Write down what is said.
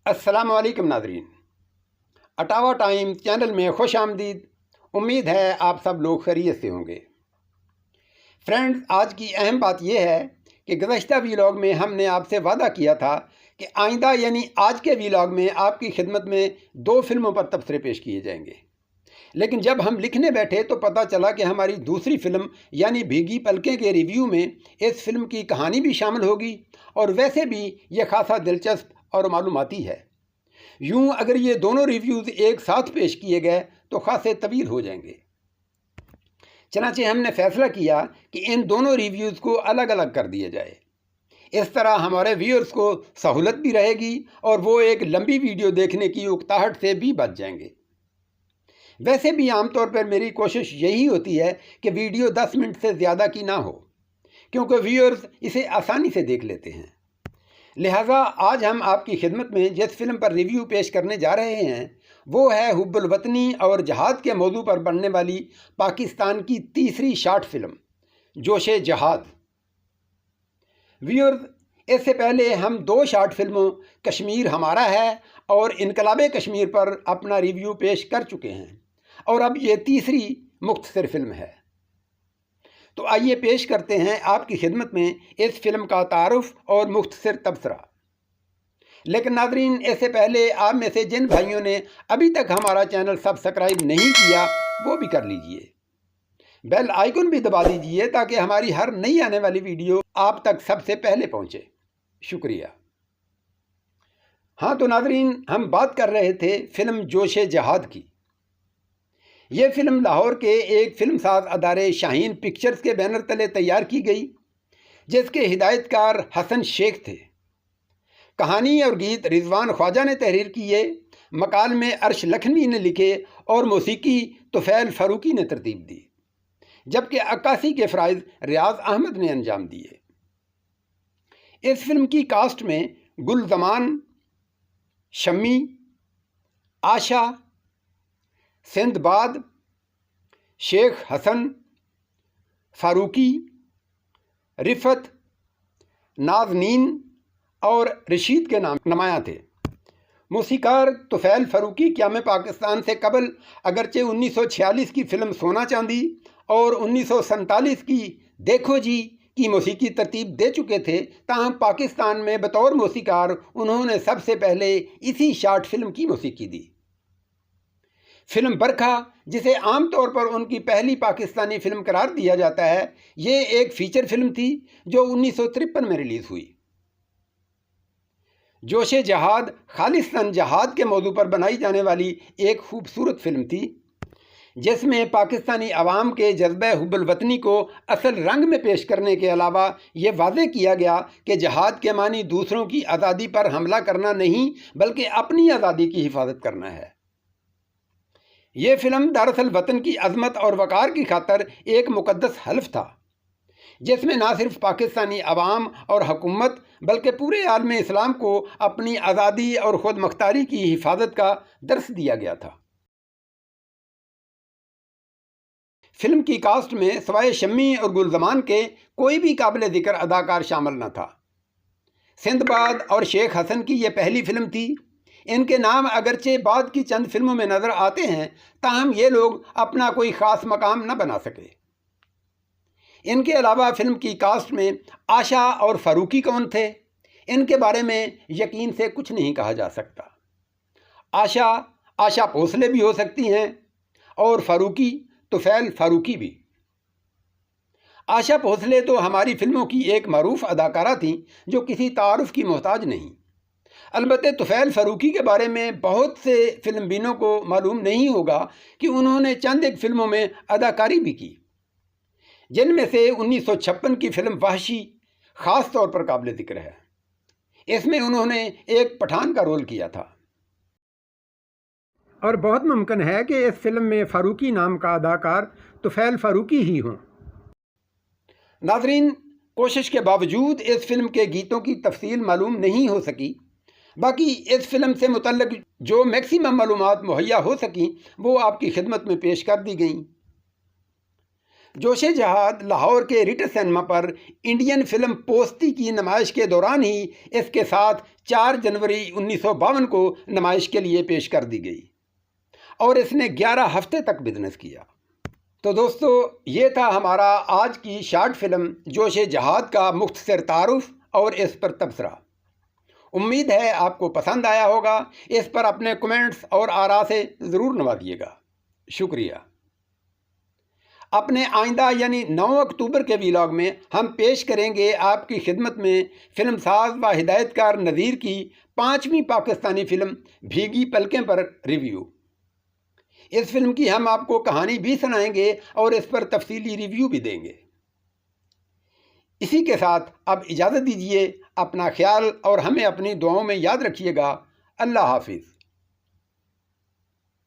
अस्सलाम वालेकुम नाज़रीन, अटावा टाइम चैनल में खुश आमदीद। उम्मीद है आप सब लोग खैरियत से होंगे। फ्रेंड्स, आज की अहम बात यह है कि गुज़श्ता वीलॉग में हमने आपसे वादा किया था कि आइंदा यानी आज के वीलॉग में आपकी खिदमत में 2 फिल्मों पर तबसरे पेश किए जाएंगे। लेकिन जब हम लिखने बैठे तो पता चला कि हमारी दूसरी फिल्म यानी भीगी पलकें के रिव्यू में इस फिल्म की कहानी भी शामिल होगी और वैसे भी ये खासा दिलचस्प और मालूमाती है। यूं अगर ये दोनों रिव्यूज़ एक साथ पेश किए गए तो खासे तवील हो जाएंगे। चनाचे हमने फैसला किया कि इन दोनों रिव्यूज़ को अलग अलग कर दिया जाए। इस तरह हमारे व्यूअर्स को सहूलत भी रहेगी और वो एक लंबी वीडियो देखने की उकताहट से भी बच जाएंगे। वैसे भी आमतौर पर मेरी कोशिश यही होती है कि वीडियो 10 मिनट से ज़्यादा की ना हो, क्योंकि व्यूअर्स इसे आसानी से देख लेते हैं। लिहाजा आज हम आपकी खिदमत में जिस फिल्म पर रिव्यू पेश करने जा रहे हैं वो है हुब्बुल वतनी और जहाद के मौजू पर बनने वाली पाकिस्तान की तीसरी शार्ट फिल्म जोशे जहाद। व्यूअर्स, इससे पहले हम 2 शार्ट फिल्मों कश्मीर हमारा है और इनकलाबे कश्मीर पर अपना रिव्यू पेश कर चुके हैं और अब ये तीसरी मुख्तसर फिल्म है। तो आइए पेश करते हैं आपकी खिदमत में इस फिल्म का तारुफ और मुख्तसर तबसरा। लेकिन नाज़रीन, इससे पहले आप में से जिन भाइयों ने अभी तक हमारा चैनल सब्सक्राइब नहीं किया वो भी कर लीजिए। बेल आइकन भी दबा दीजिए ताकि हमारी हर नई आने वाली वीडियो आप तक सबसे पहले पहुंचे। शुक्रिया। हाँ तो नाज़रीन, हम बात कर रहे थे फिल्म जोशे जहाद की। ये फिल्म लाहौर के एक फिल्मसाज अदारे शाहीन पिक्चर्स के बैनर तले तैयार की गई, जिसके हिदायतकार हसन शेख थे। कहानी और गीत रिजवान ख्वाजा ने तहरीर किए, मकाल में अर्श लखनवी ने लिखे और मौसीकी तुफैल फारूकी ने तरतीब दी, जबकि अक्कासी के फ़राइज़ रियाज अहमद ने अंजाम दिए। इस फिल्म की कास्ट में गुलजमान, शम्मी, आशा, सिंदबाद, शेख हसन, फारूकी, रिफत, नाज़नीन और रशीद के नाम नुमायाँ थे। मौसीकार तुफैल फारूकी क़याम पाकिस्तान से कबल अगरचे 1946 की फ़िल्म सोना चांदी और 1947 की देखो जी की मौसीकी तरतीब दे चुके थे, ताहम पाकिस्तान में बतौर मौसीकार उन्होंने सबसे पहले इसी शार्ट फिल्म की मौसीकी दी। फिल्म बरखा, जिसे आमतौर पर उनकी पहली पाकिस्तानी फिल्म करार दिया जाता है, ये एक फ़ीचर फिल्म थी जो 1953 में रिलीज़ हुई। जोशे जहाद खालिस्तान जहाद के मौजू पर बनाई जाने वाली एक खूबसूरत फिल्म थी, जिसमें पाकिस्तानी अवाम के जज्बे हुब्बुल वतनी को असल रंग में पेश करने के अलावा ये वाज़े किया गया कि जहाद के मानी दूसरों की आज़ादी पर हमला करना नहीं बल्कि अपनी आज़ादी की हिफाजत करना है। ये फिल्म दरअसल वतन की अज़मत और वक़ार की खातर एक मुक़द्दस हल्फ था, जिसमें ना सिर्फ पाकिस्तानी अवाम और हुकूमत बल्कि पूरे आलम इस्लाम को अपनी आज़ादी और ख़ुद मुख्तारी की हिफाजत का दर्स दिया गया था। फिल्म की कास्ट में सवाए शम्मी और गुलजमान के कोई भी काबिल ज़िक्र अदाकार शामिल न था। सिंदबाद और शेख हसन की यह पहली फिल्म थी। इनके नाम अगरचे बाद की चंद फिल्मों में नज़र आते हैं, ताहम ये लोग अपना कोई ख़ास मकाम न बना सके। इनके अलावा फिल्म की कास्ट में आशा और फारूकी कौन थे, इनके बारे में यकीन से कुछ नहीं कहा जा सकता। आशा भोसले भी हो सकती हैं और फारूकी तुफैल फारूकी भी। आशा भोसले तो हमारी फिल्मों की एक मारूफ अदाकारा थीं जो किसी तारुफ की मोहताज नहीं। अलबत्ते तुफैल फारूकी के बारे में बहुत से फिल्म बीनों को मालूम नहीं होगा कि उन्होंने चंद एक फिल्मों में अदाकारी भी की, जिनमें से 1956 की फिल्म वहशी ख़ास तौर पर काबिल ज़िक्र है। इसमें उन्होंने एक पठान का रोल किया था और बहुत मुमकिन है कि इस फिल्म में फारूकी नाम का अदाकार तुफैल फारूकी ही हों। नाज़रीन, कोशिश के बावजूद इस फिल्म के गीतों की तफसील मालूम नहीं हो सकी। बाकी इस फिल्म से मुतल्लिक़ जो मैक्सिमम मालूमात मुहैया हो सकी वो आपकी खिदमत में पेश कर दी गई। جوش جہاد لاہور کے ریٹر سینما پر انڈین فلم پوستی کی نمائش کے دوران ہی اس کے ساتھ 4 جنوری 1952 کو نمائش کے لیے پیش کر دی گئی اور اس نے 11 ہفتے تک بزنس کیا۔ تو دوستو، یہ تھا ہمارا آج کی شارٹ فلم جوش جہاد کا مختصر تعارف اور اس پر تبصرہ۔ امید ہے آپ کو پسند آیا ہوگا۔ اس پر اپنے کمنٹس اور آراء سے ضرور نوازیے گا۔ شکریہ۔ اپنے آئندہ یعنی 9 اکتوبر کے ویلاگ میں ہم پیش کریں گے آپ کی خدمت میں فلم ساز و ہدایت کار نذیر کی 5ویں پاکستانی فلم بھیگی پلکیں پر ریویو۔ اس فلم کی ہم آپ کو کہانی بھی سنائیں گے اور اس پر تفصیلی ریویو بھی دیں گے۔ اسی کے ساتھ اب اجازت دیجیے، اپنا خیال اور ہمیں اپنی دعاؤں میں یاد رکھیے گا۔ اللہ حافظ۔